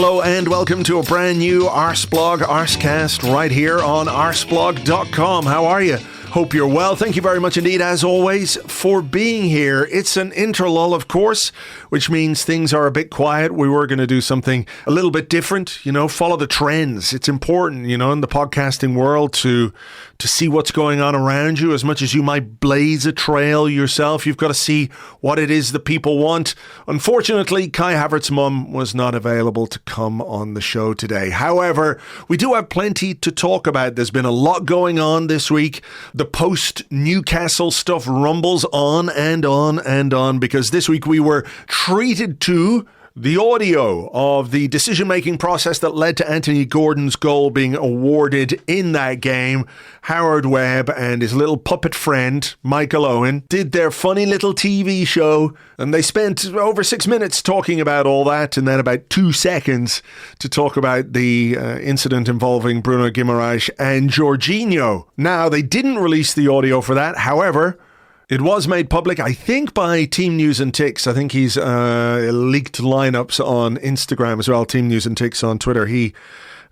Hello and welcome to a brand new Arseblog, Arsecast, right here on arseblog.com. How are you? Hope you're well. Thank you very much indeed, as always, for being here. It's an interlull, of course, which means things are a bit quiet. We were going to do something a little bit different, follow the trends. It's important, in the podcasting world to see what's going on around you. As much as you might blaze a trail yourself, you've got to see what it is that people want. Unfortunately, Kai Havertz's mum was not available to come on the show today. However, we do have plenty to talk about. There's been a lot going on this week. The post-Newcastle stuff rumbles on and on and on, because this week we were treated to the audio of the decision-making process that led to Anthony Gordon's goal being awarded in that game. Howard Webb and his little puppet friend, Michael Owen, did their funny little TV show, and they spent over 6 minutes talking about all that, and then about 2 seconds to talk about the incident involving Bruno Guimaraes and Jorginho. Now, they didn't release the audio for that. However, it was made public, I think, by Team News and Ticks. I think he's leaked lineups on Instagram as well. Team News and Ticks on Twitter. He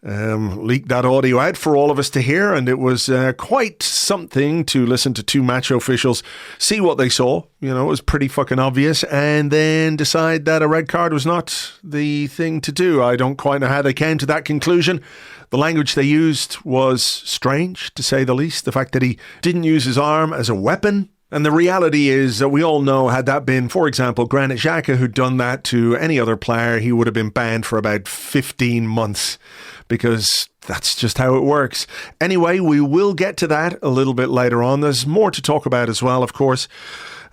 leaked that audio out for all of us to hear, and it was quite something to listen to two match officials see what they saw. It was pretty fucking obvious, and then decide that a red card was not the thing to do. I don't quite know how they came to that conclusion. The language they used was strange, to say the least. The fact that he didn't use his arm as a weapon. And the reality is that we all know, had that been, for example, Granit Xhaka who'd done that to any other player, he would have been banned for about 15 months, because that's just how it works. Anyway, we will get to that a little bit later on. There's more to talk about as well, of course.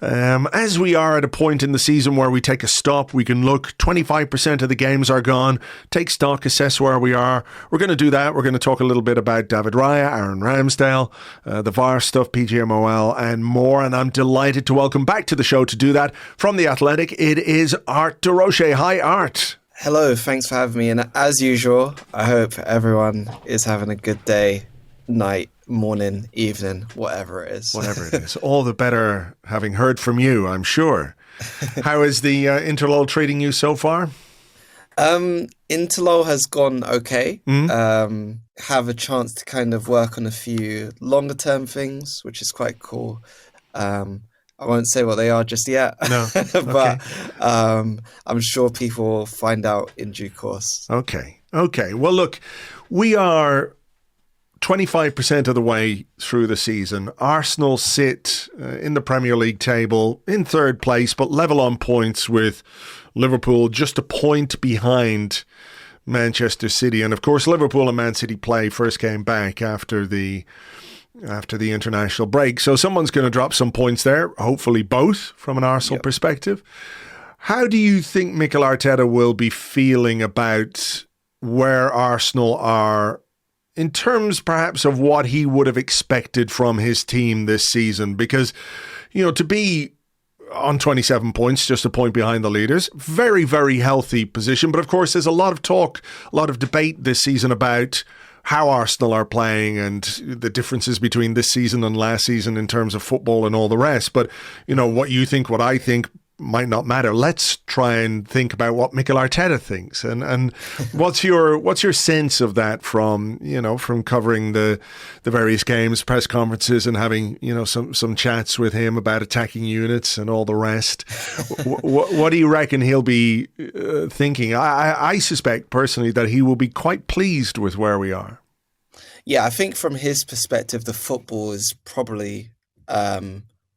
As we are at a point in the season where we take a stop, we can look, 25% of the games are gone, take stock, assess where we are. We're going to do that. We're going to talk a little bit about David Raya, Aaron Ramsdale, the VAR stuff, PGMOL, and more. And I'm delighted to welcome back to the show to do that from The Athletic. It is Art de Roché. Hi, Art. Hello, thanks for having me. And as usual, I hope everyone is having a good day, night, morning, evening, whatever it is. Whatever it is. All the better having heard from you, I'm sure. How is the interlull treating you so far? Interlull has gone okay. Have a chance to kind of work on a few longer term things, which is quite cool. I won't say what they are just yet. No. But I'm sure people will find out in due course. Okay. Well, look, we are 25% of the way through the season. Arsenal sit in the Premier League table in third place, but level on points with Liverpool, just a point behind Manchester City. And of course, Liverpool and Man City play first game back after the international break. So someone's going to drop some points there, hopefully both from an Arsenal perspective. How do you think Mikel Arteta will be feeling about where Arsenal are in terms perhaps of what he would have expected from his team this season? Because, to be on 27 points, just a point behind the leaders, very, very healthy position. But of course, there's a lot of talk, a lot of debate this season about how Arsenal are playing and the differences between this season and last season in terms of football and all the rest. But, what you think, what I think, might not matter. Let's try and think about what Mikel Arteta thinks, and what's your sense of that from covering the various games, press conferences, and having some chats with him about attacking units and all the rest. What do you reckon he'll be thinking? I suspect personally that he will be quite pleased with where we are. Yeah, I think from his perspective, the football is probably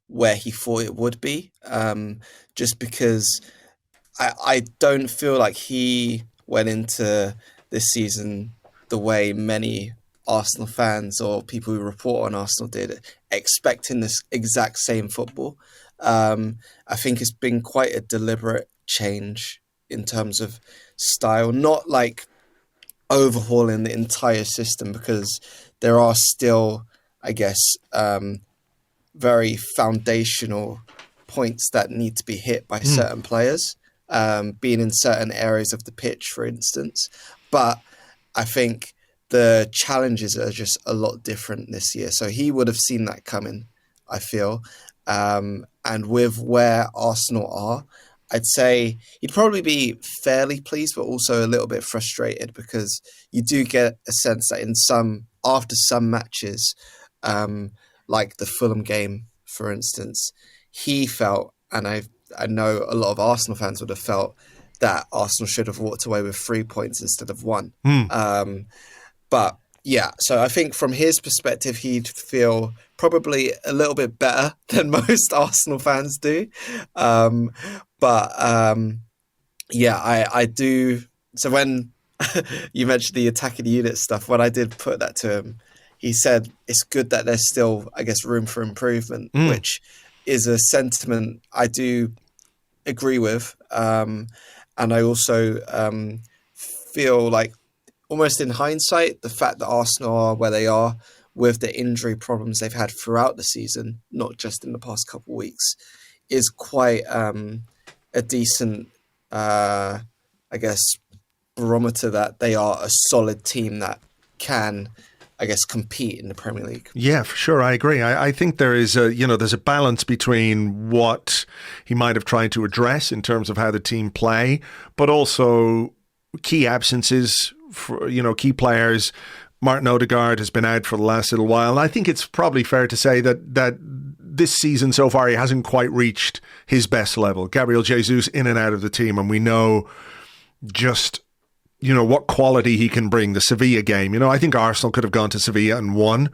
where he thought it would be, just because I don't feel like he went into this season the way many Arsenal fans or people who report on Arsenal did, expecting this exact same football. I think it's been quite a deliberate change in terms of style, not like overhauling the entire system, because there are still, I guess, very foundational points that need to be hit by certain players, being in certain areas of the pitch, for instance. But I think the challenges are just a lot different this year. So he would have seen that coming, I feel. And with where Arsenal are, I'd say he'd probably be fairly pleased, but also a little bit frustrated, because you do get a sense that after some matches, like the Fulham game, for instance, he felt, and I know a lot of Arsenal fans would have felt, that Arsenal should have walked away with 3 points instead of one. But yeah, so I think from his perspective, he'd feel probably a little bit better than most Arsenal fans do. Yeah, I do. So when you mentioned the attacking unit stuff, when I did put that to him, he said it's good that there's still, I guess, room for improvement, which is a sentiment I do agree with. And I also feel like, almost in hindsight, the fact that Arsenal are where they are with the injury problems they've had throughout the season, not just in the past couple of weeks, is quite a decent, I guess, barometer that they are a solid team that can, I guess, compete in the Premier League. Yeah, for sure. I agree. I think there is there's a balance between what he might have tried to address in terms of how the team play, but also key absences for, key players. Martin Odegaard has been out for the last little while. And I think it's probably fair to say that this season so far, he hasn't quite reached his best level. Gabriel Jesus in and out of the team. And we know just, what quality he can bring. The Sevilla game, I think Arsenal could have gone to Sevilla and won,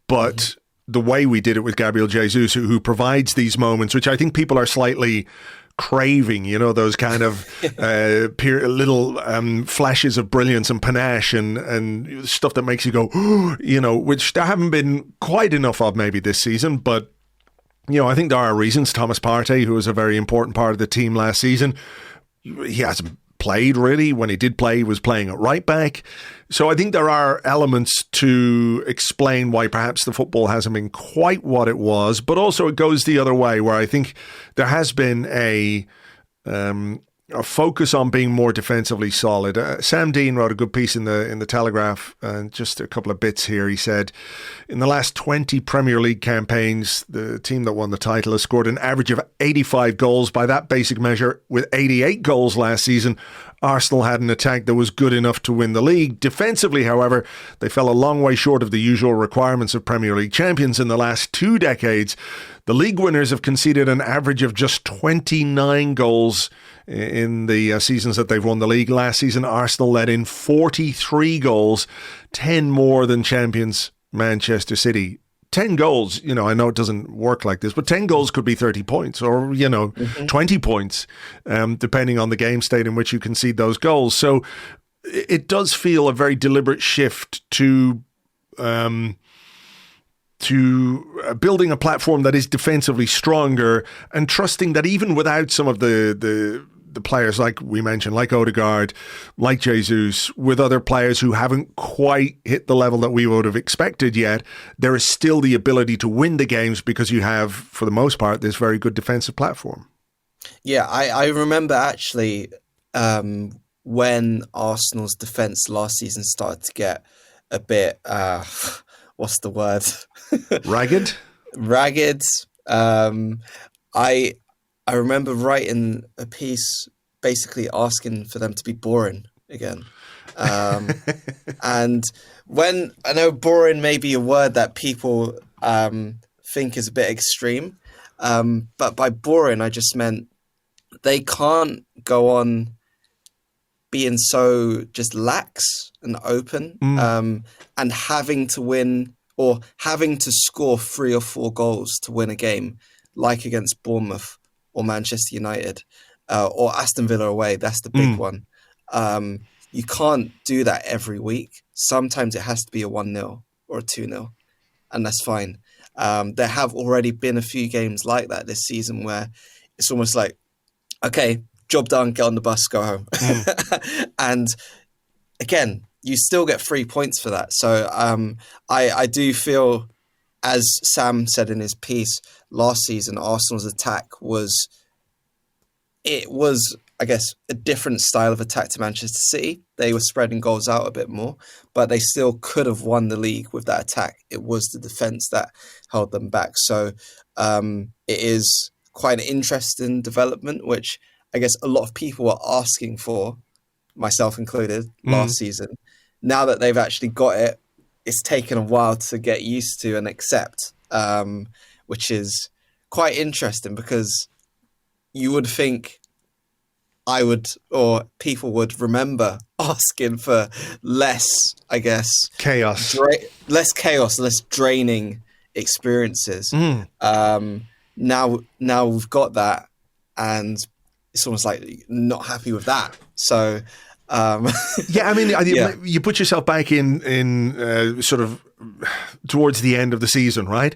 but the way we did it with Gabriel Jesus, who provides these moments, which I think people are slightly craving, those kind of little flashes of brilliance and panache and stuff that makes you go, which there haven't been quite enough of maybe this season. But, I think there are reasons. Thomas Partey, who was a very important part of the team last season, he hasn't played really. When he did play, he was playing at right back. So I think there are elements to explain why perhaps the football hasn't been quite what it was, but also it goes the other way, where I think there has been a focus on being more defensively solid. Sam Dean wrote a good piece in the Telegraph, and just a couple of bits here. He said, in the last 20 Premier League campaigns, the team that won the title has scored an average of 85 goals. By that basic measure, with 88 goals last season, Arsenal had an attack that was good enough to win the league. Defensively, however, they fell a long way short of the usual requirements of Premier League champions. In the last 2 decades, the league winners have conceded an average of just 29 goals in the seasons that they've won the league. Last season, Arsenal let in 43 goals, 10 more than champions Manchester City. 10 goals, I know it doesn't work like this, but 10 goals could be 30 points or, 20 points, depending on the game state in which you concede those goals. So it does feel a very deliberate shift to building a platform that is defensively stronger and trusting that even without some of the players like we mentioned, like Odegaard, like Jesus, with other players who haven't quite hit the level that we would have expected yet, there is still the ability to win the games because you have, for the most part, this very good defensive platform. Yeah, I remember actually when Arsenal's defence last season started to get a bit, what's the word? Ragged? Ragged. I remember writing a piece basically asking for them to be boring again. And when I know boring may be a word that people think is a bit extreme, but by boring, I just meant they can't go on being so just lax and open and having to win or having to score 3 or 4 goals to win a game, like against Bournemouth or Manchester United or Aston Villa away. That's the big one. You can't do that every week. Sometimes it has to be a 1-0 or a 2-0, and that's fine. There have already been a few games like that this season where it's almost like, okay, job done, get on the bus, go home. And again, you still get 3 points for that. So I do feel, as Sam said in his piece, last season, Arsenal's attack was, I guess, a different style of attack to Manchester City. They were spreading goals out a bit more, but they still could have won the league with that attack. It was the defence that held them back. So it is quite an interesting development, which I guess a lot of people were asking for, myself included, last season. Now that they've actually got it, it's taken a while to get used to and accept, which is quite interesting because you would think I would, or people would remember asking for less, I guess, chaos, less chaos, less draining experiences. Now we've got that, and it's almost like not happy with that. So, yeah, I mean, you put yourself back in sort of towards the end of the season, right?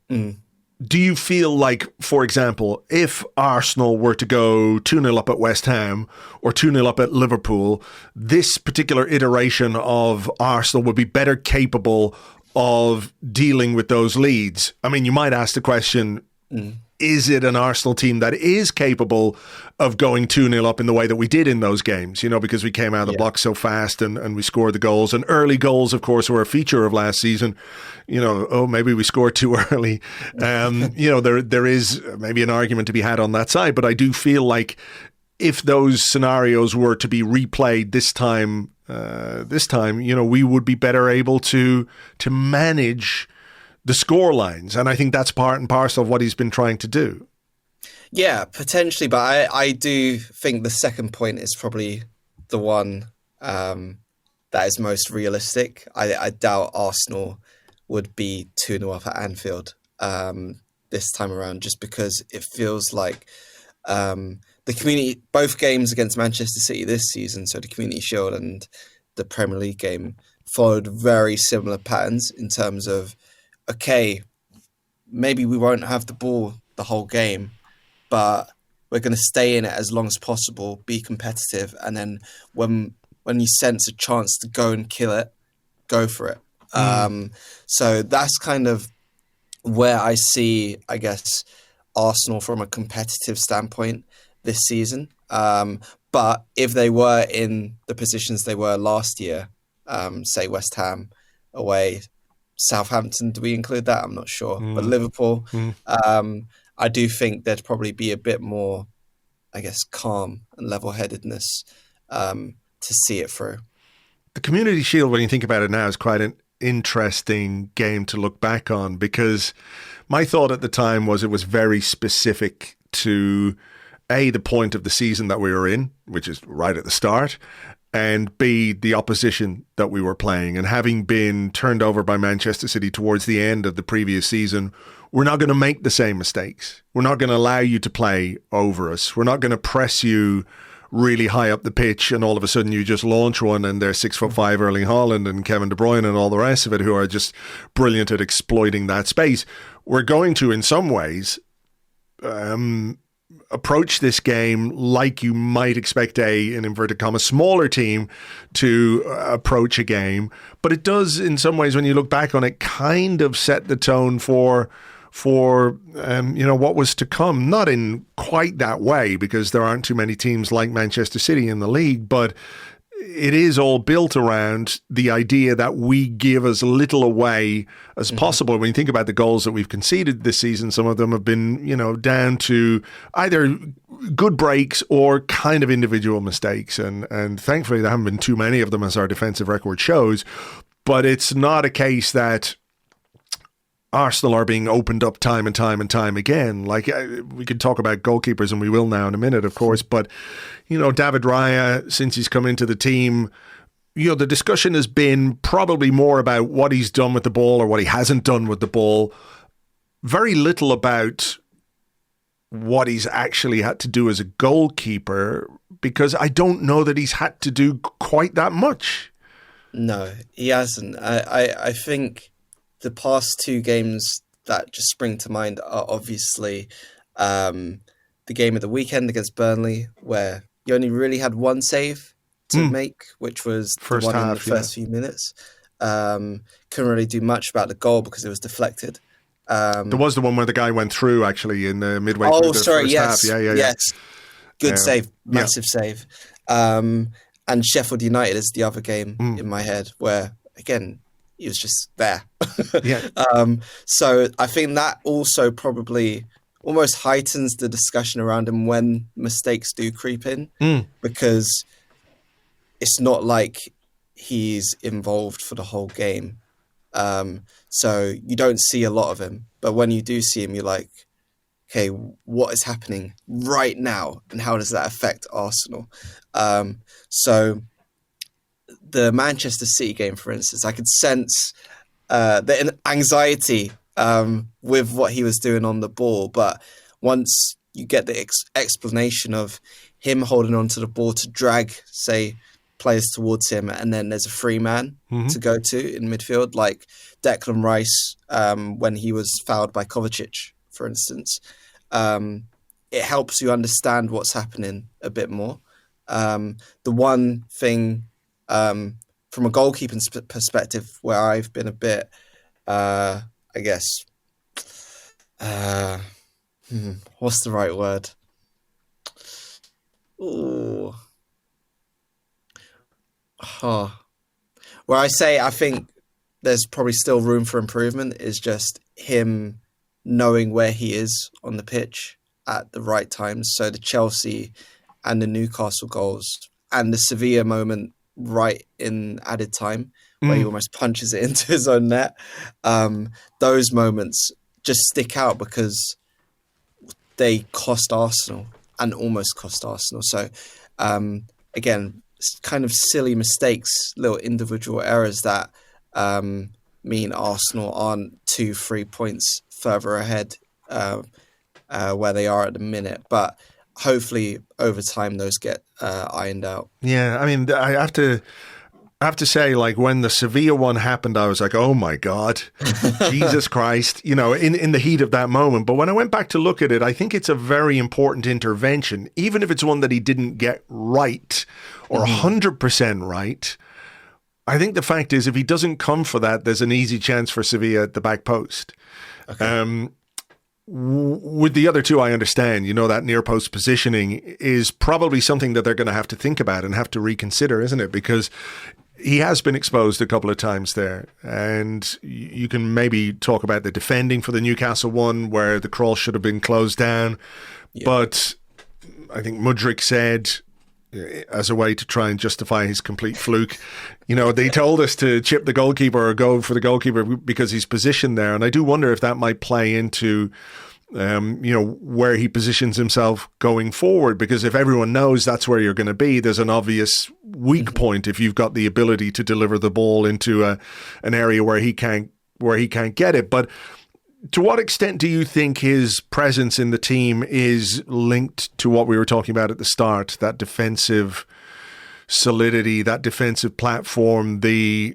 Do you feel like, for example, if Arsenal were to go 2-0 up at West Ham or 2-0 up at Liverpool, this particular iteration of Arsenal would be better capable of dealing with those leads? I mean, you might ask the question, is it an Arsenal team that is capable of going 2-0 up in the way that we did in those games? You know, because we came out of the block so fast and we scored the goals. And early goals, of course, were a feature of last season. You know, maybe we scored too early. You know, there is maybe an argument to be had on that side. But I do feel like if those scenarios were to be replayed this time, you know, we would be better able to manage the score lines. And I think that's part and parcel of what he's been trying to do. Yeah, potentially. But I do think the second point is probably the one that is most realistic. I doubt Arsenal would be 2-0 up at Anfield this time around, just because it feels like the community, both games against Manchester City this season, so the Community Shield and the Premier League game, followed very similar patterns in terms of, okay, maybe we won't have the ball the whole game, but we're going to stay in it as long as possible, be competitive, and then when you sense a chance to go and kill it, go for it. So that's kind of where I see, I guess, Arsenal from a competitive standpoint this season. But if they were in the positions they were last year, say West Ham away, Southampton, do we include that? I'm not sure. But Liverpool, I do think there'd probably be a bit more, I guess, calm and level-headedness to see it through. The Community Shield, when you think about it now, is quite an interesting game to look back on, because my thought at the time was it was very specific to A, the point of the season that we were in, which is right at the start, and B, the opposition that we were playing. And having been turned over by Manchester City towards the end of the previous season, we're not going to make the same mistakes. We're not going to allow you to play over us. We're not going to press you really high up the pitch and all of a sudden you just launch one and they're 6'5" Erling Haaland and Kevin De Bruyne and all the rest of it, who are just brilliant at exploiting that space. We're going to, in some ways, approach this game like you might expect in inverted commas, smaller team to approach a game. But it does, in some ways, when you look back on it, kind of set the tone for what was to come. Not in quite that way, because there aren't too many teams like Manchester City in the league, but it is all built around the idea that we give as little away as possible. When you think about the goals that we've conceded this season, some of them have been, down to either good breaks or kind of individual mistakes. And thankfully there haven't been too many of them, as our defensive record shows. But it's not a case that Arsenal are being opened up time and time and time again. Like, we could talk about goalkeepers, and we will now in a minute, of course. But, David Raya, since he's come into the team, the discussion has been probably more about what he's done with the ball or what he hasn't done with the ball. Very little about what he's actually had to do as a goalkeeper, because I don't know that he's had to do quite that much. No, he hasn't. I think the past two games that just spring to mind are obviously the game of the weekend against Burnley, where you only really had one save to make, which was first the one half, in the first few minutes. Couldn't really do much about the goal because it was deflected. There was the one where the guy went through, actually, in the midway through the first half. Yes. Good save, massive save. And Sheffield United is the other game in my head where, again, he was just there. Yeah. So I think that also probably almost heightens the discussion around him when mistakes do creep in, because it's not like he's involved for the whole game. So you don't see a lot of him, but when you do see him, you're like, okay, what is happening right now, and how does that affect Arsenal? So the Manchester City game, for instance, I could sense the anxiety with what he was doing on the ball, but once you get the explanation of him holding on to the ball to drag, say, players towards him, and then there's a free man to go to in midfield, like Declan Rice when he was fouled by Kovacic, for instance. It helps you understand what's happening a bit more. The one thing from a goalkeeping perspective where I've been a bit, I guess, what's the right word? Ooh. Where I say I think there's probably still room for improvement is just him knowing where he is on the pitch at the right times. So the Chelsea and the Newcastle goals and the Sevilla moment right in added time where he almost punches it into his own net. Those moments just stick out because they cost Arsenal and almost cost Arsenal. So again, kind of silly mistakes, little individual errors that mean Arsenal aren't 2-3 points further ahead where they are at the minute. But hopefully over time those get ironed out. Yeah, I mean, I have to say, like, when the Sevilla one happened, I was like, oh my God, Jesus Christ, you know, in the heat of that moment. But when I went back to look at it, I think it's a very important intervention, even if it's one that he didn't get right or 100% right. I think the fact is, if he doesn't come for that, there's an easy chance for Sevilla at the back post. Okay. With the other two, I understand, you know, that near post positioning is probably something that they're going to have to think about and have to reconsider, isn't it? Because he has been exposed a couple of times there. And you can maybe talk about the defending for the Newcastle one where the crawl should have been closed down. Yeah. But I think Mudryk said, as a way to try and justify his complete fluke, you know, they told us to chip the goalkeeper or go for the goalkeeper because he's positioned there. And I do wonder if that might play into, you know, where he positions himself going forward, because if everyone knows that's where you're going to be, there's an obvious weak point if you've got the ability to deliver the ball into an area where he can't get it. But to what extent do you think his presence in the team is linked to what we were talking about at the start, that defensive solidity, that defensive platform? There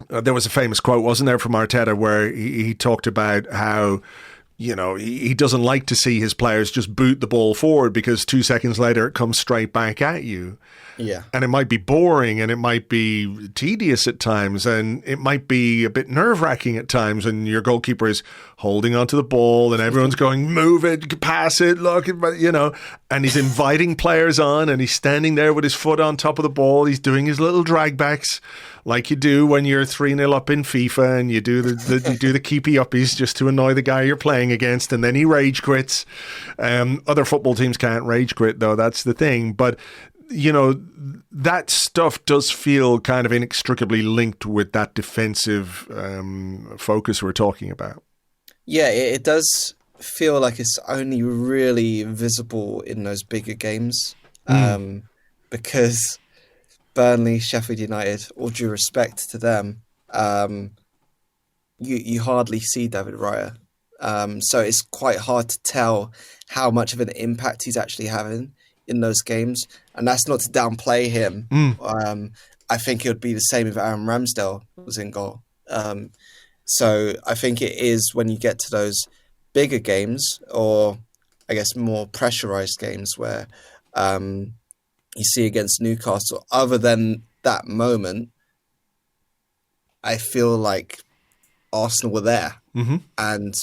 was a famous quote, wasn't there, from Arteta, where he talked about how, you know, he doesn't like to see his players just boot the ball forward because 2 seconds later it comes straight back at you. Yeah. And it might be boring and it might be tedious at times and it might be a bit nerve-wracking at times, and your goalkeeper is holding onto the ball and everyone's going, move it, pass it, look, you know, and he's inviting players on and he's standing there with his foot on top of the ball. He's doing his little dragbacks like you do when you're 3-0 up in FIFA and you do the keepy uppies just to annoy the guy you're playing against, and then he rage quits. Other football teams can't rage quit, though. That's the thing. But you know, that stuff does feel kind of inextricably linked with that defensive focus we're talking about. Yeah, it does feel like it's only really visible in those bigger games because Burnley, Sheffield United, all due respect to them, you hardly see David Raya. So it's quite hard to tell how much of an impact he's actually having in those games. And that's not to downplay him. I think it would be the same if Aaron Ramsdale was in goal. So I think it is when you get to those bigger games, or I guess more pressurized games, where you see against Newcastle, other than that moment, I feel like Arsenal were there and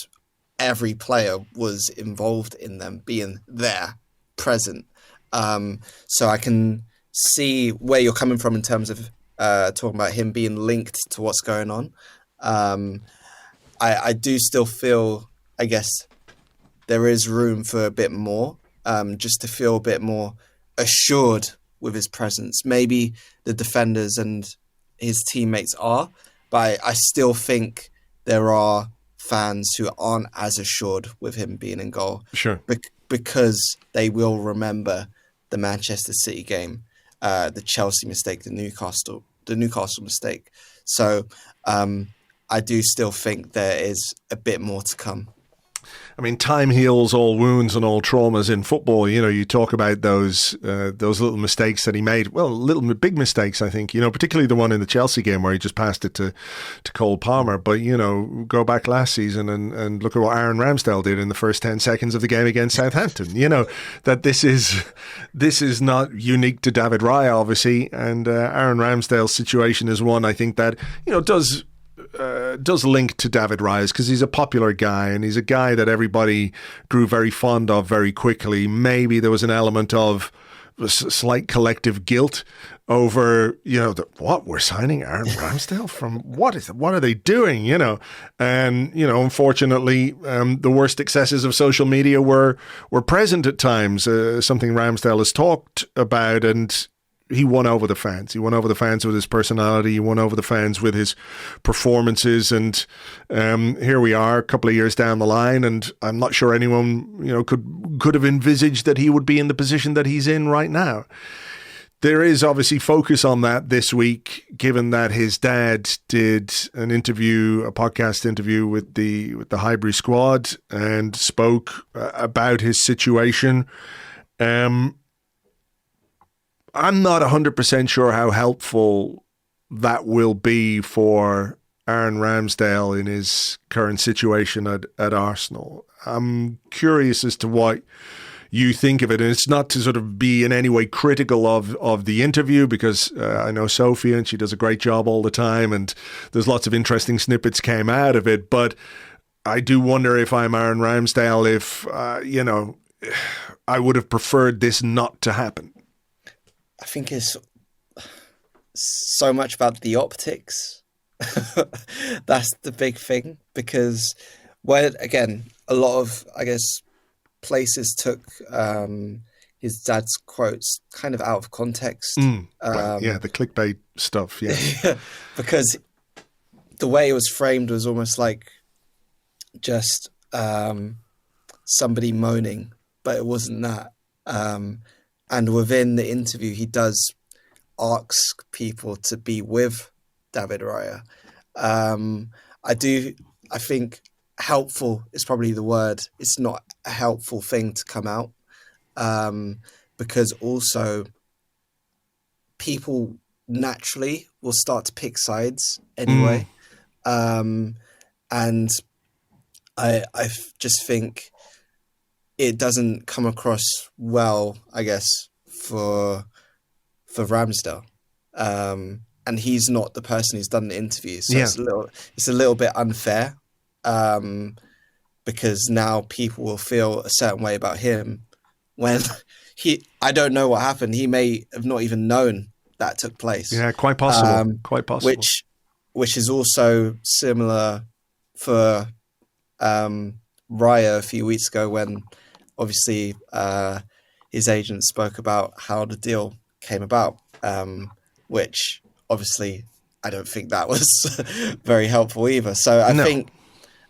every player was involved in them being there, present. So I can see where you're coming from in terms of talking about him being linked to what's going on. I do still feel, I guess, there is room for a bit more, just to feel a bit more assured with his presence. Maybe the defenders and his teammates are, but I still think there are fans who aren't as assured with him being in goal. Sure. Because they will remember the Manchester City game, the Chelsea mistake, the Newcastle mistake. So I do still think there is a bit more to come. I mean, time heals all wounds and all traumas in football. You know, you talk about those little mistakes that he made. Well, big mistakes, I think. You know, particularly the one in the Chelsea game where he just passed it to Cole Palmer. But, you know, go back last season and look at what Aaron Ramsdale did in the first 10 seconds of the game against Southampton. You know, that this is not unique to David Raya, obviously. And Aaron Ramsdale's situation is one, I think, that, you know, does link to David Raya's, because he's a popular guy and he's a guy that everybody grew very fond of very quickly. Maybe there was an element of slight collective guilt over, you know, what, we're signing Aaron Ramsdale from what are they doing, you know? And, you know, unfortunately, the worst excesses of social media were present at times, something Ramsdale has talked about, and he won over the fans. He won over the fans with his personality. He won over the fans with his performances. And here we are, a couple of years down the line, and I'm not sure anyone, you know, could have envisaged that he would be in the position that he's in right now. There is obviously focus on that this week, given that his dad did a podcast interview with the Highbury squad and spoke about his situation. I'm not 100% sure how helpful that will be for Aaron Ramsdale in his current situation at Arsenal. I'm curious as to what you think of it. And it's not to sort of be in any way critical of the interview, because I know Sophie and she does a great job all the time and there's lots of interesting snippets came out of it. But I do wonder, if I'm Aaron Ramsdale, if, you know, I would have preferred this not to happen. I think it's so much about the optics. That's the big thing, because again, a lot of, I guess, places took his dad's quotes kind of out of context. Right. Yeah, the clickbait stuff. Yeah. Because the way it was framed was almost like just somebody moaning, but it wasn't that. And within the interview, he does ask people to be with David Raya. I think helpful is probably the word. It's not a helpful thing to come out, because also people naturally will start to pick sides anyway. And I just think it doesn't come across well, I guess, for Ramsdale. And he's not the person who's done the interview. So it's a little bit unfair, because now people will feel a certain way about him when I don't know what happened. He may have not even known that took place. Yeah, quite possible. Quite possible. Which is also similar for Raya a few weeks ago, when obviously his agent spoke about how the deal came about, which obviously I don't think that was very helpful either. So I think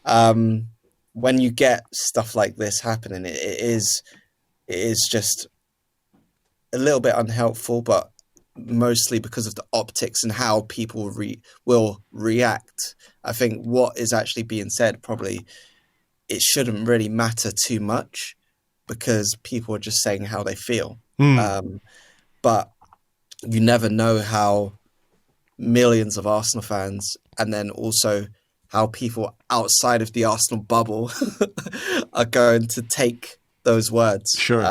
when you get stuff like this happening, it is just a little bit unhelpful, but mostly because of the optics and how people will react. I think what is actually being said, probably it shouldn't really matter too much, because people are just saying how they feel. But you never know how millions of Arsenal fans, and then also how people outside of the Arsenal bubble are going to take those words. Sure.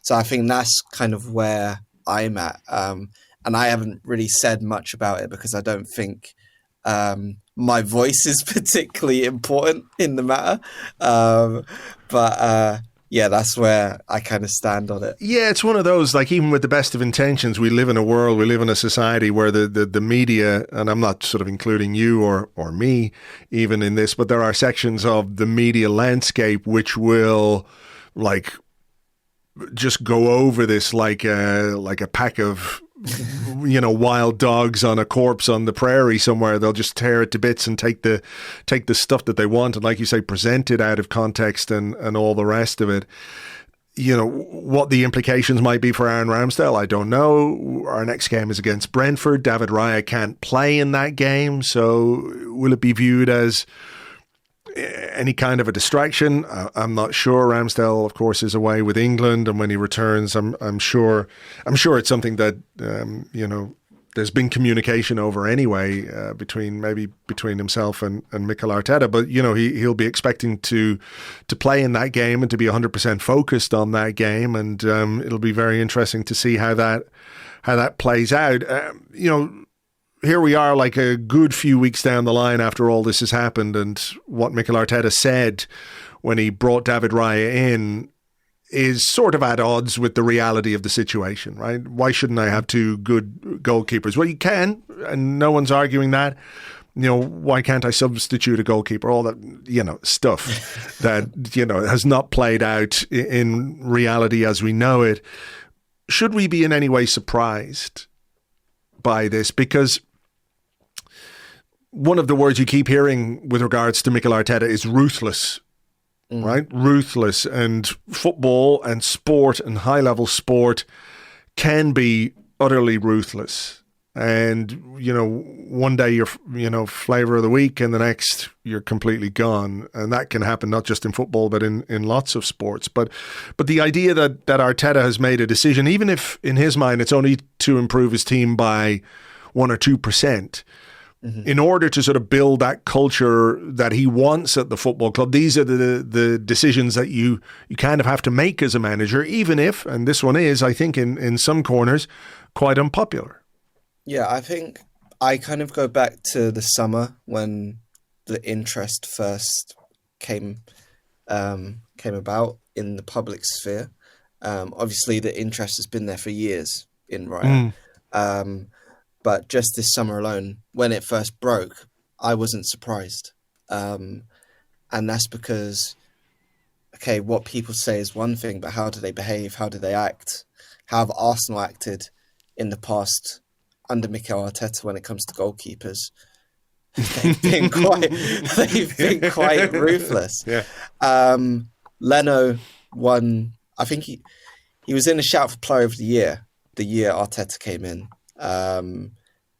So I think that's kind of where I'm at. And I haven't really said much about it because I don't think my voice is particularly important in the matter. But yeah, that's where I kind of stand on it. Yeah, it's one of those, like, even with the best of intentions, we live in a society where the media, and I'm not sort of including you or me even in this, but there are sections of the media landscape which will, like, just go over this like a pack of wild dogs on a corpse on the prairie somewhere. They'll just tear it to bits and take the stuff that they want, and, like you say, present it out of context and all the rest of it. What the implications might be for Aaron Ramsdale, I don't know. Our next game is against Brentford. David Raya can't play in that game, so will it be viewed as any kind of a distraction? I'm not sure. Ramsdale, of course, is away with England, and when he returns, I'm sure it's something that there's been communication over anyway between himself and Mikel Arteta. But he'll be expecting to play in that game and to be 100% focused on that game, and it'll be very interesting to see how that plays out. Here we are, like a good few weeks down the line after all this has happened, and what Mikel Arteta said when he brought David Raya in is sort of at odds with the reality of the situation, right? Why shouldn't I have two good goalkeepers? Well, you can, and no one's arguing that. Why can't I substitute a goalkeeper? All that, stuff that, has not played out in reality as we know it. Should we be in any way surprised by this? Because one of the words you keep hearing with regards to Mikel Arteta is ruthless, right? Ruthless. And football and sport and high-level sport can be utterly ruthless. And, one day you're, flavor of the week, and the next you're completely gone. And that can happen not just in football, but in lots of sports. But the idea that Arteta has made a decision, even if in his mind it's only to improve his team by 1 or 2%, in order to sort of build that culture that he wants at the football club, these are the decisions that you kind of have to make as a manager, even if, and this one is, I think, in some corners, quite unpopular. Yeah, I think I kind of go back to the summer when the interest first came about in the public sphere. Obviously, the interest has been there for years in Raya. But just this summer alone, when it first broke, I wasn't surprised. And that's because, okay, what people say is one thing, but how do they behave? How do they act? How have Arsenal acted in the past under Mikel Arteta when it comes to goalkeepers? They've been quite ruthless. Yeah. Leno won, I think he was in a shout for Player of the year Arteta came in.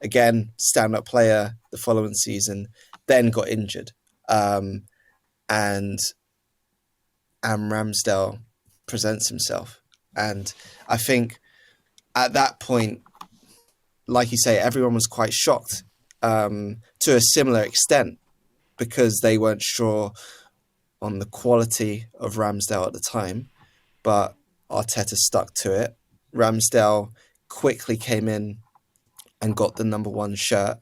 Again, stand-up player the following season, then got injured. And Ramsdale presents himself. And I think at that point, like you say, everyone was quite shocked to a similar extent because they weren't sure on the quality of Ramsdale at the time. But Arteta stuck to it. Ramsdale quickly came in and got the number 1 shirt.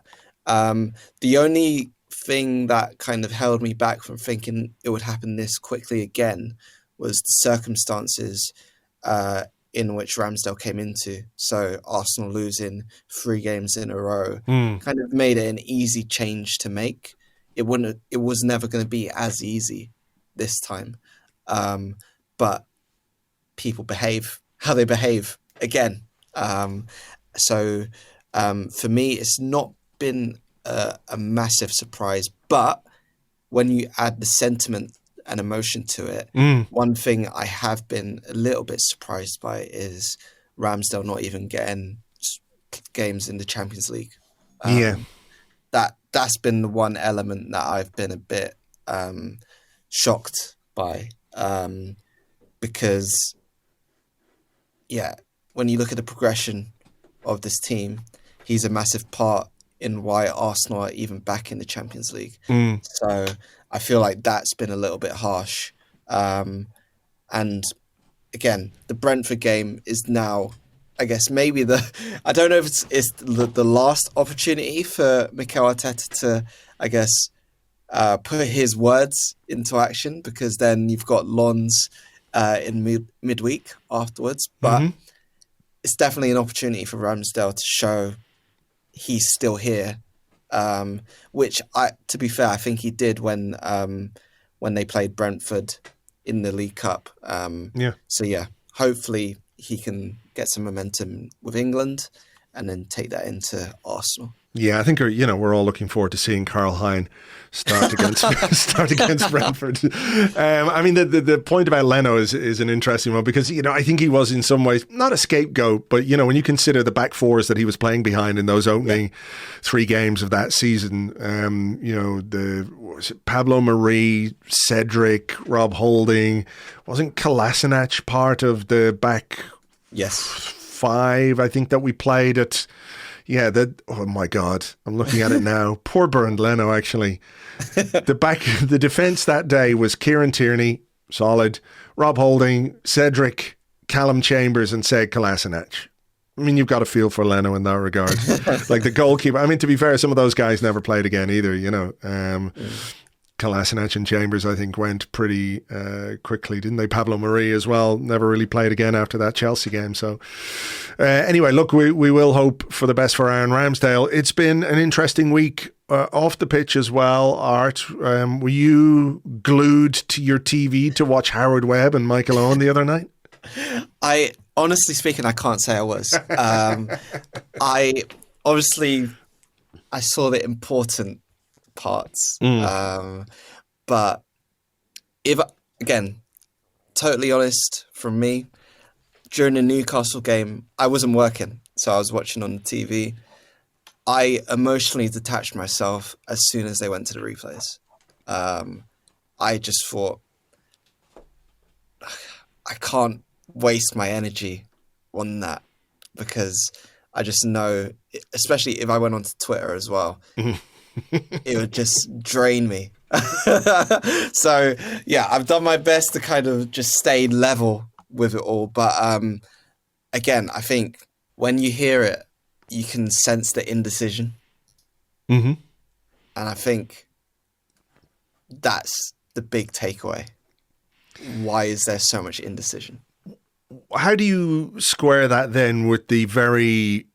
The only thing that kind of held me back from thinking it would happen this quickly again was the circumstances in which Ramsdale came into. So Arsenal losing 3 games in a row kind of made it an easy change to make. It was never going to be as easy this time. But people behave how they behave again. So for me, it's not been a massive surprise, but when you add the sentiment and emotion to it, one thing I have been a little bit surprised by is Ramsdale not even getting games in the Champions League. That's been the one element that I've been a bit shocked by, because when you look at the progression of this team, he's a massive part in why Arsenal are even back in the Champions League. So I feel like that's been a little bit harsh. And again, the Brentford game is now, I guess, maybe I don't know if it's the last opportunity for Mikel Arteta to, I guess, put his words into action, because then you've got Lons in midweek afterwards. But it's definitely an opportunity for Ramsdale to show he's still here, which, to be fair, I think he did when they played Brentford in the League Cup. So yeah, hopefully he can get some momentum with England and then take that into Arsenal. Yeah, I think we're all looking forward to seeing Karl Hein start against Brentford. I mean, the point about Leno is an interesting one because I think he was in some ways not a scapegoat, but when you consider the back fours that he was playing behind in those opening 3 games of that season, Pablo Marie, Cedric, Rob Holding, wasn't Kolasinac part of the back? Yes, 5? I think that we played at. Yeah, oh my God, I'm looking at it now. Poor Bernd Leno, actually. The defence that day was Kieran Tierney, solid, Rob Holding, Cedric, Callum Chambers, and Sead Kolasinac. I mean, you've got a feel for Leno in that regard. Like the goalkeeper. I mean, to be fair, some of those guys never played again either, Kolasinac and Chambers, I think, went pretty quickly, didn't they? Pablo Marie as well, never really played again after that Chelsea game. So anyway, look, we will hope for the best for Aaron Ramsdale. It's been an interesting week off the pitch as well, Art. Were you glued to your TV to watch Howard Webb and Michael Owen the other night? Honestly speaking, I can't say I was. I saw the important parts. But if, again, totally honest from me, during the Newcastle game, I wasn't working, so I was watching on the TV. I emotionally detached myself as soon as they went to the replays. I just thought, I can't waste my energy on that because I just know, especially if I went onto Twitter as well, it would just drain me. So yeah, I've done my best to kind of just stay level with it all. But again, I think when you hear it, you can sense the indecision. And I think that's the big takeaway. Why is there so much indecision? How do you square that then with the very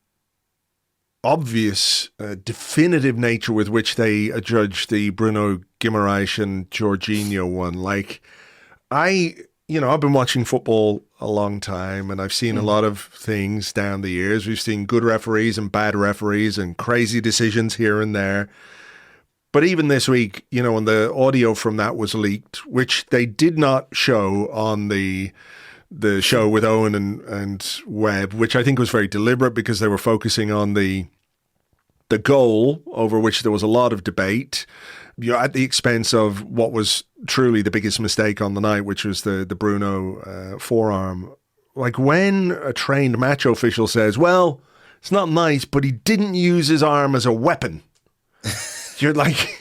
obvious, definitive nature with which they judged the Bruno Guimaraes and Jorginho one? Like, I've been watching football a long time and I've seen a lot of things down the years. We've seen good referees and bad referees and crazy decisions here and there. But even this week, when the audio from that was leaked, which they did not show on the show with Owen and Webb, which I think was very deliberate because they were focusing on the goal over which there was a lot of debate, at the expense of what was truly the biggest mistake on the night, which was the Bruno forearm. Like when a trained match official says, well, it's not nice, but he didn't use his arm as a weapon. You're like,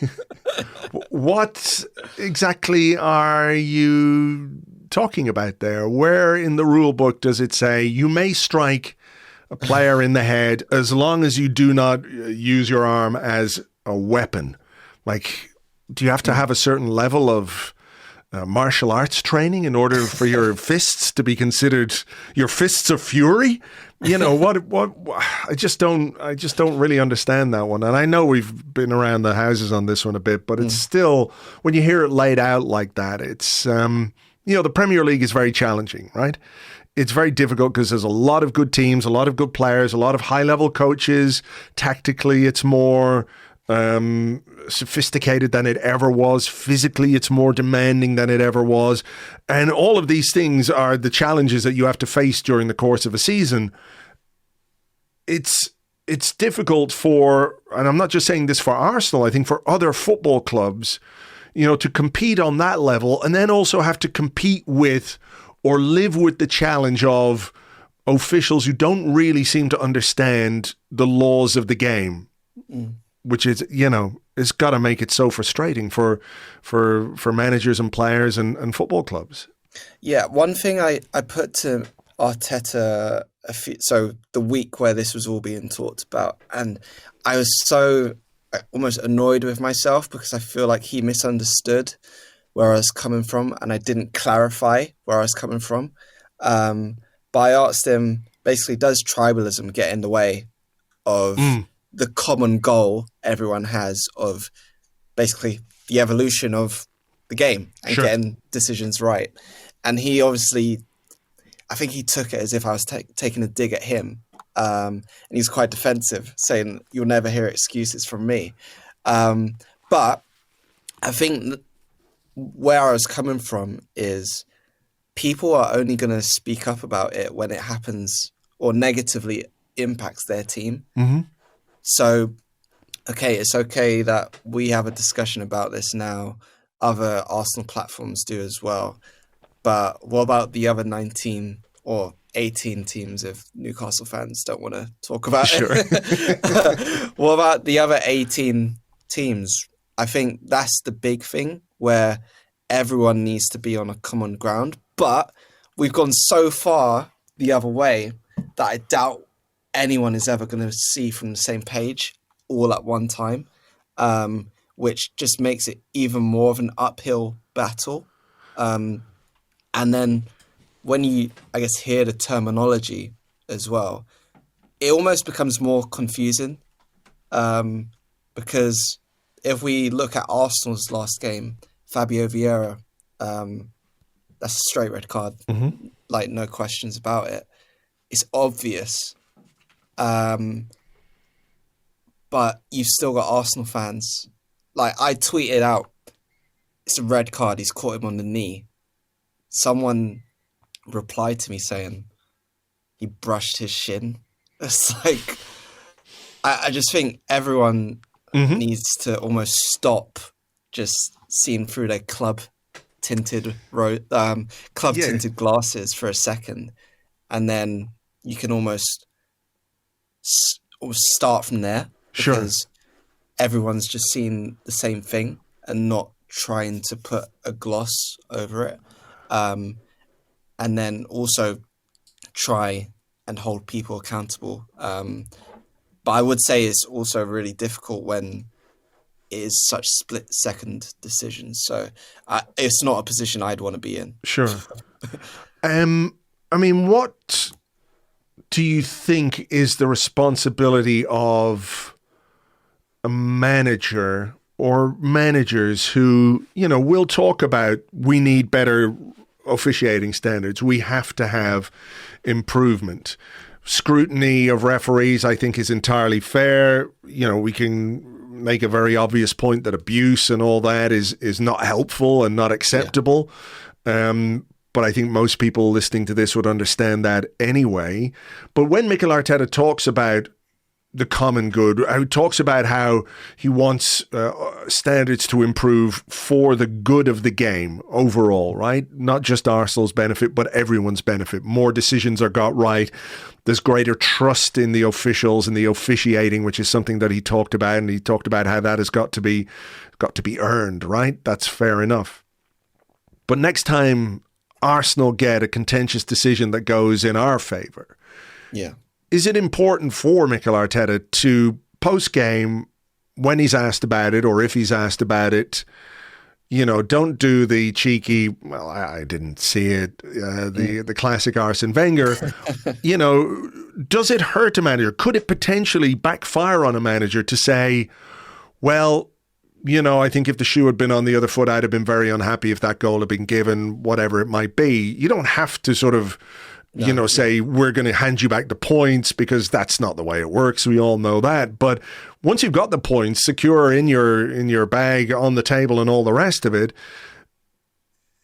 what exactly are you talking about there? Where in the rule book does it say you may strike a player in the head as long as you do not use your arm as a weapon? Like, do you have to have a certain level of martial arts training in order for your fists to be considered your fists of fury? What I just don't really understand that one. And I know we've been around the houses on this one a bit, but it's still, when you hear it laid out like that, it's the Premier League is very challenging, right? It's very difficult because there's a lot of good teams, a lot of good players, a lot of high-level coaches. Tactically, it's more sophisticated than it ever was. Physically, it's more demanding than it ever was. And all of these things are the challenges that you have to face during the course of a season. It's difficult for, and I'm not just saying this for Arsenal, I think for other football clubs, to compete on that level and then also have to compete with or live with the challenge of officials who don't really seem to understand the laws of the game, which is, it's got to make it so frustrating for managers and players and football clubs. Yeah, one thing I put to Arteta, so the week where this was all being talked about, and I was so almost annoyed with myself because I feel like he misunderstood where I was coming from, and I didn't clarify where I was coming from. But I asked him, basically, does tribalism get in the way of the common goal everyone has of basically the evolution of the game and getting decisions right? And he obviously, I think he took it as if I was taking a dig at him. And he's quite defensive, saying, "You'll never hear excuses from me." But I think where I was coming from is people are only going to speak up about it when it happens or negatively impacts their team. Mm-hmm. So, okay, it's okay that we have a discussion about this now. Other Arsenal platforms do as well. But what about the other 19 or 18 teams if Newcastle fans don't want to talk about it? What about the other 18 teams? I think that's the big thing where everyone needs to be on a common ground. But we've gone so far the other way that I doubt anyone is ever going to see from the same page all at one time, which just makes it even more of an uphill battle. And then when you, I guess, hear the terminology as well, it almost becomes more confusing. Because if we look at Arsenal's last game, Fabio Vieira, that's a straight red card, like no questions about it. It's obvious. But you've still got Arsenal fans. Like, I tweeted out, it's a red card, he's caught him on the knee. Someone replied to me saying he brushed his shin. It's like, I just think everyone needs to almost stop just seeing through their club tinted tinted glasses for a second, and then you can almost start from there, because everyone's just seeing the same thing and not trying to put a gloss over it. And then also try and hold people accountable. But I would say it's also really difficult when it is such split-second decisions. So it's not a position I'd want to be in. Sure. I mean, what do you think is the responsibility of a manager or managers who, you know, will talk about we need better officiating standards, we have to have improvement. Scrutiny of referees, I think, is entirely fair. You know, we can make a very obvious point that abuse and all that is not helpful and not acceptable. But I think most people listening to this would understand that anyway. But when Mikel Arteta talks about the common good, he talks about how he wants standards to improve for the good of the game overall, right? Not just Arsenal's benefit, but everyone's benefit. More decisions are got right. There's greater trust in the officials and the officiating, which is something that he talked about, and he talked about how that has got to be earned, right? That's fair enough. But next time Arsenal get a contentious decision that goes in our favour, is it important for Mikel Arteta to, post-game, when he's asked about it, or if he's asked about it, you know, don't do the cheeky, well, I didn't see it, the classic Arsene Wenger. You know, does it hurt a manager? Could it potentially backfire on a manager to say, well, you know, I think if the shoe had been on the other foot, I'd have been very unhappy if that goal had been given, whatever it might be. You don't have to sort of, say, we're going to hand you back the points, because that's not the way it works. We all know that. But once you've got the points secure in your bag, on the table, and all the rest of it,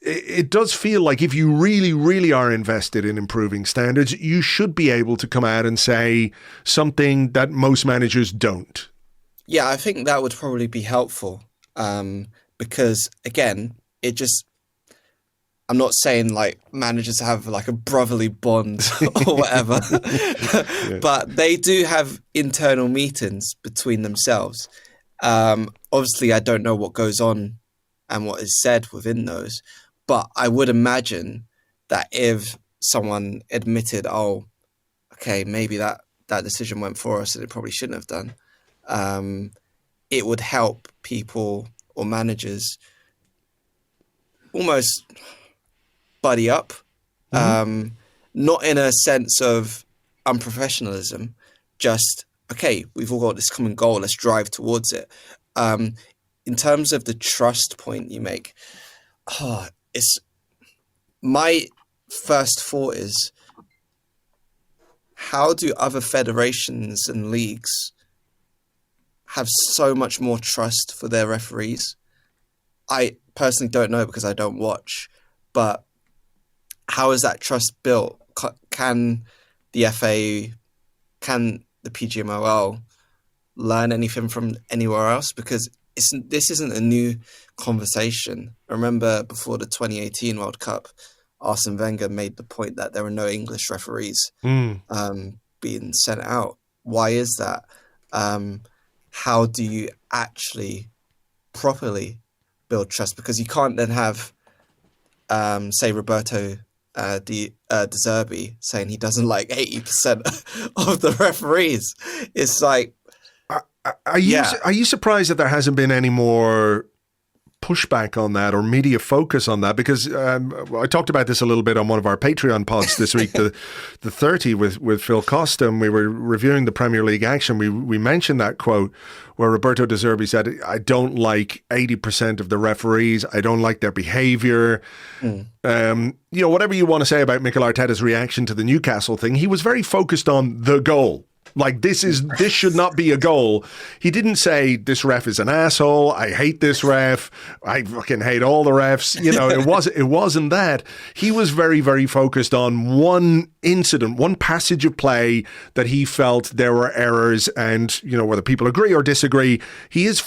it does feel like if you really, really are invested in improving standards, you should be able to come out and say something that most managers don't. Yeah, I think that would probably be helpful, because, again, I'm not saying like managers have like a brotherly bond or whatever, but they do have internal meetings between themselves. Obviously, I don't know what goes on and what is said within those, but I would imagine that if someone admitted, oh, okay, maybe that decision went for us and it probably shouldn't have done, it would help people or managers almost buddy up, not in a sense of unprofessionalism, just, okay, we've all got this common goal, let's drive towards it. In terms of the trust point you make, it's my first thought is, how do other federations and leagues have so much more trust for their referees? I personally don't know because I don't watch, but how is that trust built? Can the FA, can the PGMOL learn anything from anywhere else? Because this isn't a new conversation. I remember before the 2018 World Cup, Arsene Wenger made the point that there are no English referees being sent out. Why is that? How do you actually properly build trust? Because you can't then have, say, Roberto De Zerbi saying he doesn't like 80% of the referees. It's like, are you surprised that there hasn't been any more pushback on that or media focus on that? Because I talked about this a little bit on one of our Patreon pods this week, the 30 with Phil Costa, and we were reviewing the Premier League action. We mentioned that quote where Roberto De Zerbi said, I don't like 80% of the referees. I don't like their behaviour. Whatever you want to say about Mikel Arteta's reaction to the Newcastle thing, he was very focused on the goal. Like, this should not be a goal. He didn't say, this ref is an asshole, I hate this ref, I fucking hate all the refs. It wasn't that. He was very, very focused on one incident, one passage of play that he felt there were errors, and, whether people agree or disagree, he is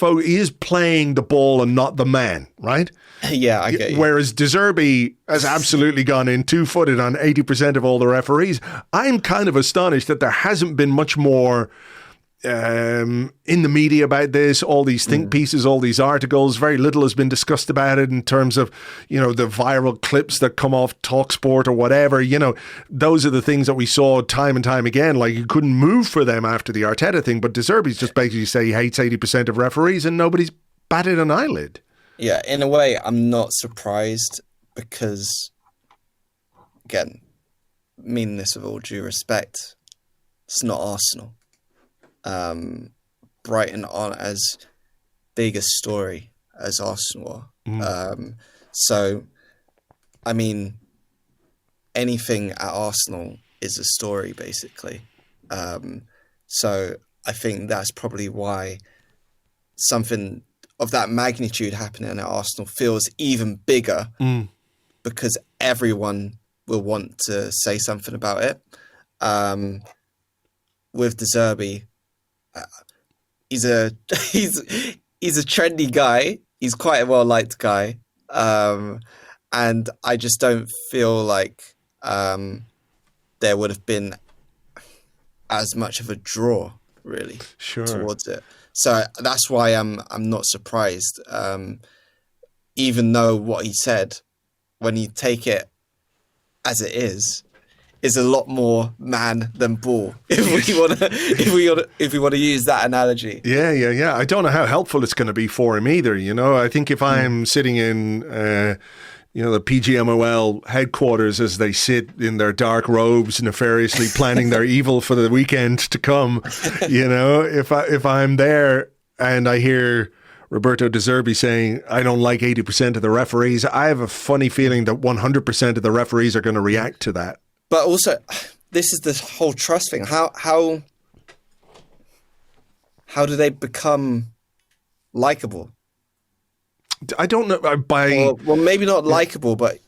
playing the ball and not the man, right? Yeah, I get you. Whereas De Zerbi has absolutely gone in two-footed on 80% of all the referees. I'm kind of astonished that there hasn't been much more in the media about this, all these think pieces, all these articles. Very little has been discussed about it in terms of, the viral clips that come off TalkSport or whatever. Those are the things that we saw time and time again. Like, you couldn't move for them after the Arteta thing, but De Zerbi's just basically say he hates 80% of referees and nobody's batted an eyelid. Yeah, in a way, I'm not surprised because, again, meaning this with all due respect, it's not Arsenal. Brighton aren't as big a story as Arsenal are. So, I mean, anything at Arsenal is a story, basically. So I think that's probably why something of that magnitude happening at Arsenal feels even bigger because everyone will want to say something about it. With De Zerbi, he's a trendy guy. He's quite a well-liked guy. And I just don't feel like there would have been as much of a draw, really, towards it. So that's why I'm not surprised, even though what he said, when you take it as it is a lot more man than ball. If we want to use that analogy. Yeah. I don't know how helpful it's going to be for him either. I think if I'm sitting in the PGMOL headquarters as they sit in their dark robes, nefariously planning their evil for the weekend to come, if I'm there and I hear Roberto De Zerbi saying, I don't like 80% of the referees, I have a funny feeling that 100% of the referees are going to react to that. But also, this is the whole trust thing. How do they become likable? I don't know. Well, maybe not likable, but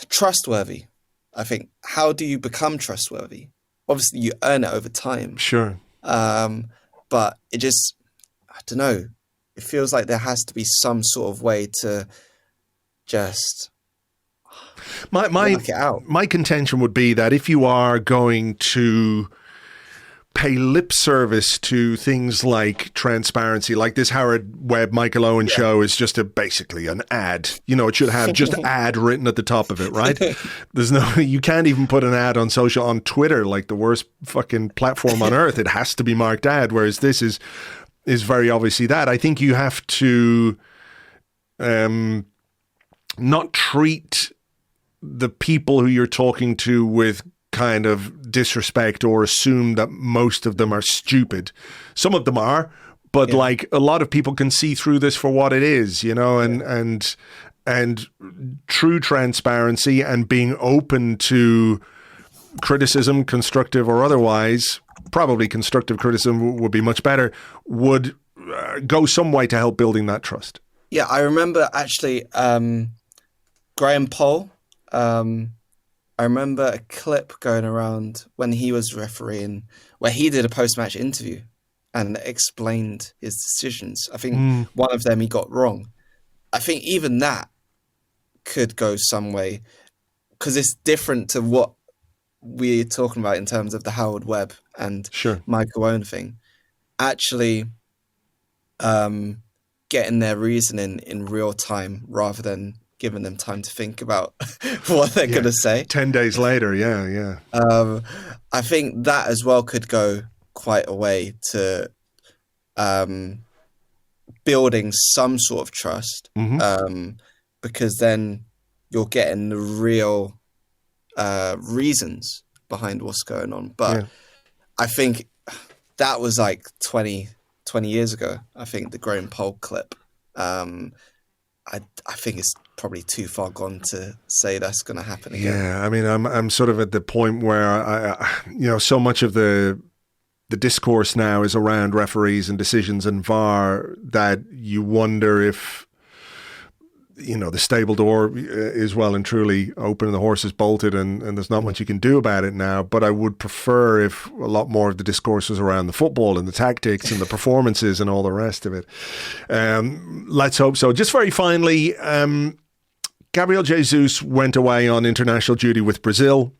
trustworthy. I think. How do you become trustworthy? Obviously, you earn it over time. Sure. But it just, I don't know. It feels like there has to be some sort of way to just work it out. My contention would be that if you are going to pay lip service to things like transparency, like this Howard Webb, Michael Owen show is just basically an ad. It should have just ad written at the top of it, right? You can't even put an ad on Twitter, like the worst fucking platform on earth. It has to be marked ad, whereas this is very obviously that. I think you have to not treat the people who you're talking to with kind of disrespect or assume that most of them are stupid. Some of them are, but like a lot of people can see through this for what it is, you know, and true transparency and being open to criticism, constructive or otherwise, probably constructive criticism would be much better, would go some way to help building that trust. Yeah, I remember actually Graham Poll. I remember a clip going around when he was refereeing where he did a post-match interview and explained his decisions. I think one of them he got wrong. I think even that could go some way because it's different to what we're talking about in terms of the Howard Webb and Michael Owen thing. Actually getting their reasoning in real time rather than giving them time to think about what they're going to say. 10 days later, I think that as well could go quite a way to building some sort of trust, because then you're getting the real reasons behind what's going on. But I think that was like 20 years ago, I think, the Graham Poll clip. I think it's probably too far gone to say that's going to happen again. Yeah, I mean, I'm sort of at the point where I so much of the discourse now is around referees and decisions and VAR that you wonder if, you know, the stable door is well and truly open and the horse is bolted and there's not much you can do about it now. But I would prefer if a lot more of the discourse was around the football and the tactics and the performances and all the rest of it. Let's hope so. Just very finally, Gabriel Jesus went away on international duty with Brazil.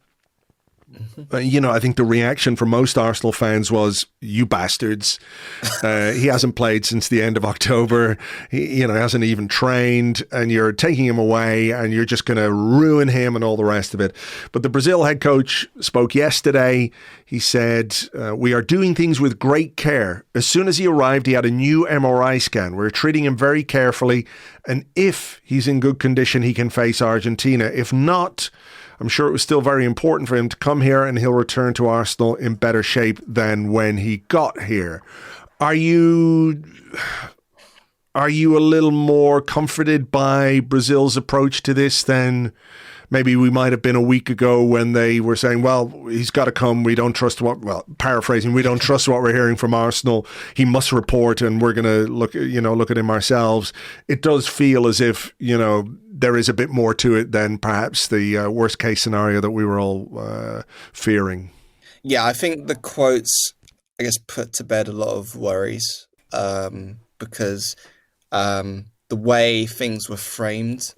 You know, I think the reaction from most Arsenal fans was, you bastards. He hasn't played since the end of October. He hasn't even trained, and you're taking him away and you're just going to ruin him and all the rest of it. But the Brazil head coach spoke yesterday. He said, we are doing things with great care. As soon as he arrived, he had a new MRI scan. We're treating him very carefully. And if he's in good condition, he can face Argentina. If not, I'm sure it was still very important for him to come here, and he'll return to Arsenal in better shape than when he got here. Are you a little more comforted by Brazil's approach to this than maybe we might have been a week ago when they were saying, well, he's got to come. We don't trust paraphrasing, we don't trust what we're hearing from Arsenal. He must report and we're going to look at him ourselves. It does feel as if, there is a bit more to it than perhaps the worst case scenario that we were all fearing. Yeah, I think the quotes, I guess, put to bed a lot of worries because the way things were framed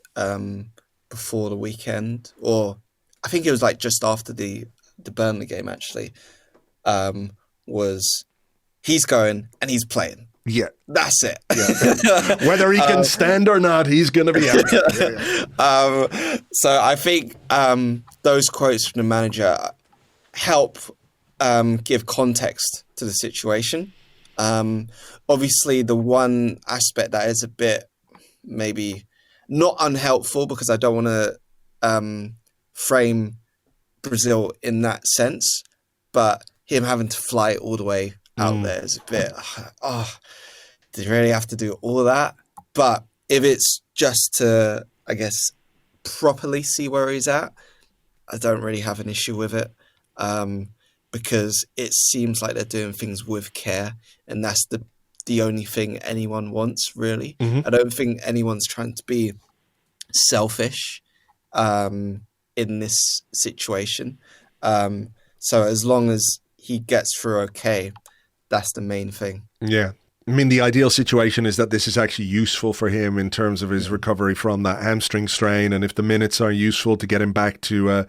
before the weekend, or I think it was like just after the Burnley game actually, was he's going and he's playing. Yeah. That's it. Yeah. Whether he can stand or not, he's going to be out. Yeah. So I think those quotes from the manager help give context to the situation. Obviously, the one aspect that is a bit maybe not unhelpful, because I don't want to frame Brazil in that sense, but him having to fly all the way out there is a bit, did you really have to do all that? But if it's just to, I guess, properly see where he's at, I don't really have an issue with it, because it seems like they're doing things with care, and that's the only thing anyone wants, really. I don't think anyone's trying to be selfish in this situation. So as long as he gets through okay, that's the main thing. Yeah. I mean, the ideal situation is that this is actually useful for him in terms of his recovery from that hamstring strain. And if the minutes are useful to get him back to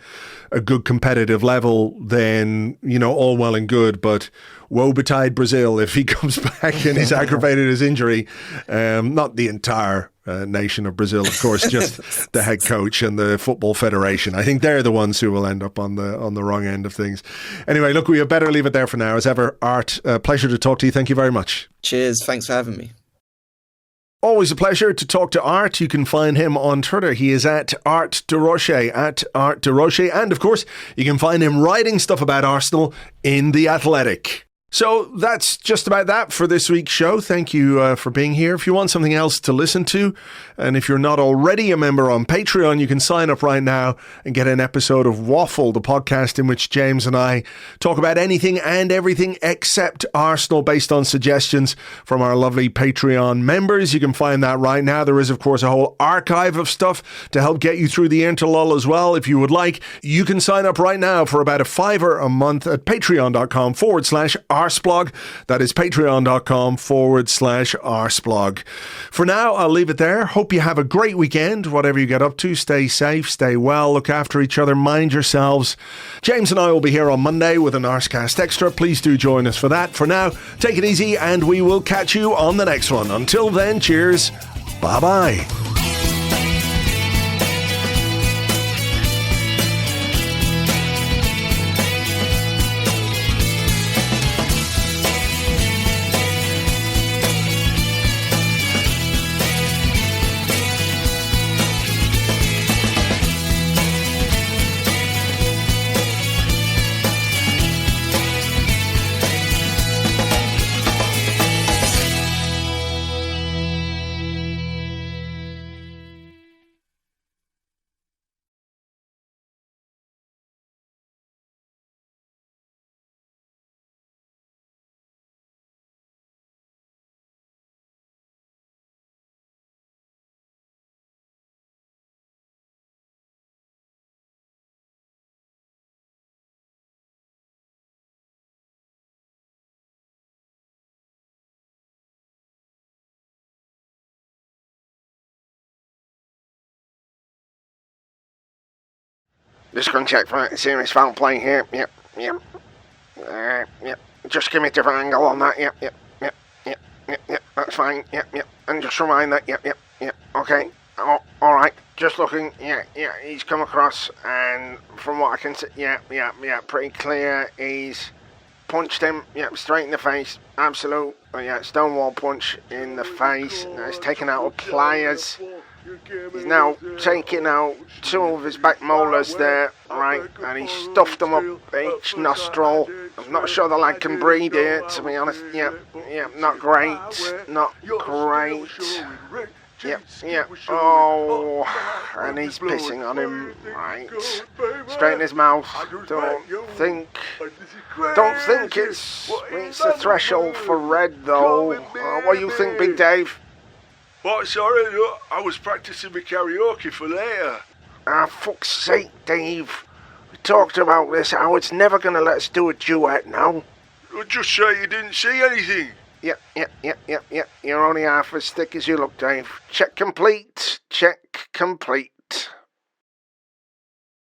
a good competitive level, then, all well and good. But woe betide Brazil if he comes back and he's aggravated his injury. Not the entire nation of Brazil, of course, just the head coach and the Football Federation. I think they're the ones who will end up on the wrong end of things. Anyway, look, we had better leave it there for now. As ever, Art, pleasure to talk to you. Thank you very much. Cheers. Thanks for having me. Always a pleasure to talk to Art. You can find him on Twitter. He is at Art de Roché, at Art de Roché. And of course, you can find him writing stuff about Arsenal in The Athletic. So that's just about that for this week's show. Thank you for being here. If you want something else to listen to, and if you're not already a member on Patreon, you can sign up right now and get an episode of Waffle, the podcast in which James and I talk about anything and everything except Arsenal based on suggestions from our lovely Patreon members. You can find that right now. There is, of course, a whole archive of stuff to help get you through the interlull as well. If you would like, you can sign up right now for about $5 a month at patreon.com/Arseblog. That is patreon.com/Arseblog. For now, I'll leave it there. Hope you have a great weekend. Whatever you get up to, stay safe, stay well, look after each other, mind yourselves. James and I will be here on Monday with an Arsecast Extra. Please do join us for that. For now, take it easy and we will catch you on the next one. Until then, cheers. Bye-bye. Just going to check for serious foul play here. Yep. Just give me a different angle on that. Yep. That's fine. Yep. And just remind that. Yep. Okay. Oh, all right. Just looking. Yeah. He's come across, and from what I can see, yeah. Pretty clear. He's punched him. Yep. Straight in the face. Absolute. Stonewall punch in the face. He's taken out with pliers. He's now taking out two of his back molars there, right, and he's stuffed them up each nostril. I'm not sure the lad can breathe here, to be honest. Yep, not great. Yep. Oh, and he's pissing on him, right. Straight in his mouth. Don't think it's reached the threshold for red, though. What do you think, Big Dave? What, sorry? I was practising my karaoke for later. Fuck's sake, Dave. We talked about this. Howard's never going to let us do a duet now. Well, just say you didn't see anything. Yep. You're only half as thick as you look, Dave. Check complete.